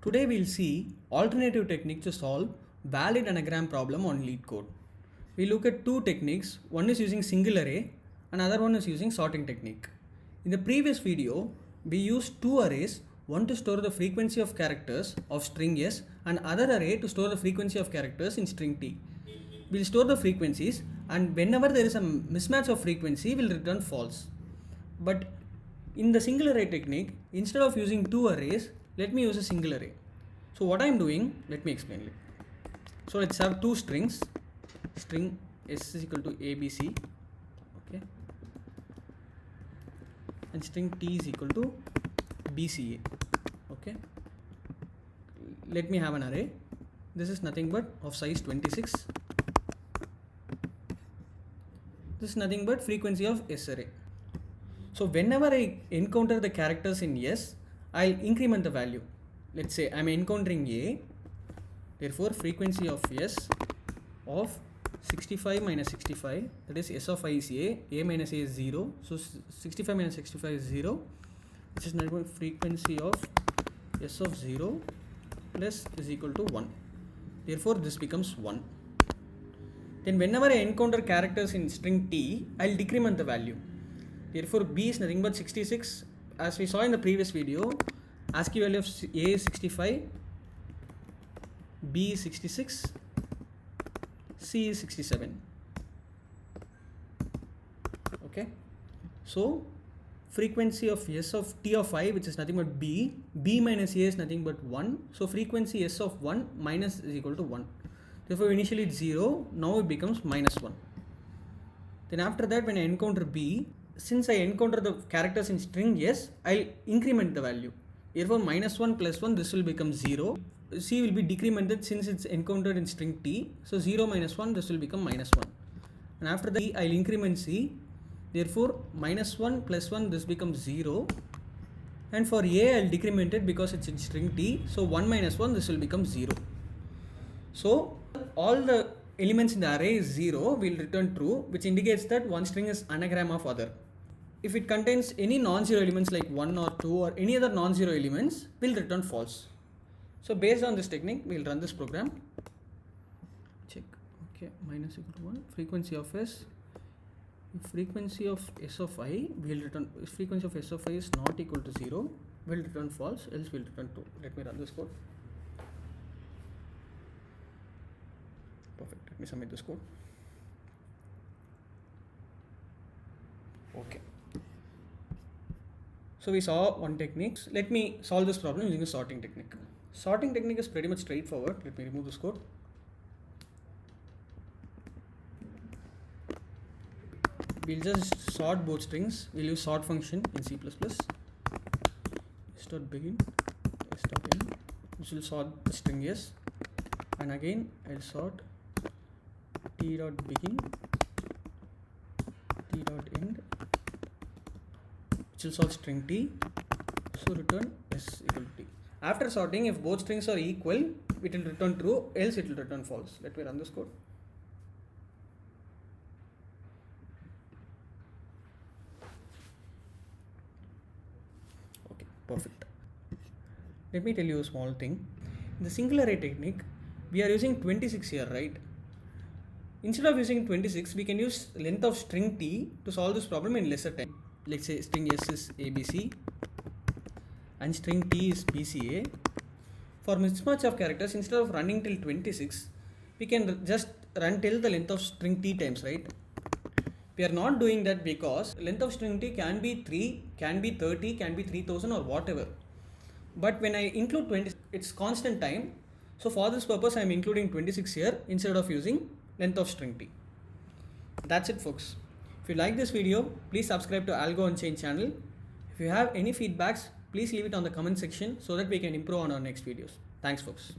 Today we'll see alternative technique to solve valid anagram problem on LeetCode. We look at two techniques, one is using single array, another one is using sorting technique. In the previous video, we used two arrays, one to store the frequency of characters of string S and other array to store the frequency of characters in string T. We'll store the frequencies and whenever there is a mismatch of frequency, we'll return false. But in the single array technique, instead of using two arrays, let me use a single array. So what I am doing, let me explain it. So let's have two strings, string S is equal to ABC, okay, and string T is equal to BCA, okay. Let me have an array. This is nothing but of size 26. This is nothing but frequency of S array. So whenever I encounter the characters in S, I'll increment the value. Let's say I'm encountering A, therefore frequency of S of 65 minus 65, that is S of I is A minus A is 0, so 65 minus 65 is 0, which is nothing but frequency of S of 0 plus is equal to 1, therefore this becomes 1. Then whenever I encounter characters in string T, I'll decrement the value. Therefore B is nothing but 66. As we saw in the previous video, ASCII value of A is 65, B is 66, C is 67. Okay. So frequency of S of T of I, which is nothing but B minus A is nothing but 1. So frequency S of 1 minus is equal to 1. Therefore initially it's 0, now it becomes minus 1. Then after that, when I encounter B, since I encounter the characters in string S, I'll increment the value. Therefore minus 1 plus 1, this will become 0. C will be decremented since it's encountered in string T. So 0 minus 1, this will become minus 1. And after that, I'll increment C. Therefore minus 1 plus 1, this becomes 0. And for A, I'll decrement it because it's in string T. So 1 minus 1, this will become 0. So all the elements in the array is 0, will return true, which indicates that one string is anagram of other. If it contains any non-zero elements like 1 or 2 or any other non-zero elements, will return false. So based on this technique, we will run this program. Check. Okay, minus equal to 1. Frequency of S. If frequency of S of I will return. If frequency of S of I is not equal to 0, will return false. Else will return true. Let me run this code. Perfect. Let me submit this code. Okay. So we saw one technique. Let me solve this problem using a sorting technique. Sorting technique is pretty much straightforward. Let me remove this code. We'll just sort both strings. We'll use sort function in C++. S.begin, S.end. This will sort the string S. And again, I'll sort T.begin, T.end, which will sort string T. So return S equal to T. After sorting, if both strings are equal, it will return true, else it will return false. Let me run this code. Okay, perfect. Let me tell you a small thing. In the single array technique, we are using 26 here, right? Instead of using 26, we can use length of string T to solve this problem in lesser time. Let's say string S is ABC and string T is BCA. For mismatch of characters, instead of running till 26, we can just run till the length of string T times, right? We are not doing that because length of string T can be 3, can be 30, can be 3000 or whatever. But when I include 20, it's constant time. So for this purpose, I am including 26 here instead of using length of string T. That's it, folks. If you like this video, please subscribe to Algo Unchained channel. If you have any feedbacks, please leave it on the comment section so that we can improve on our next videos. Thanks, folks.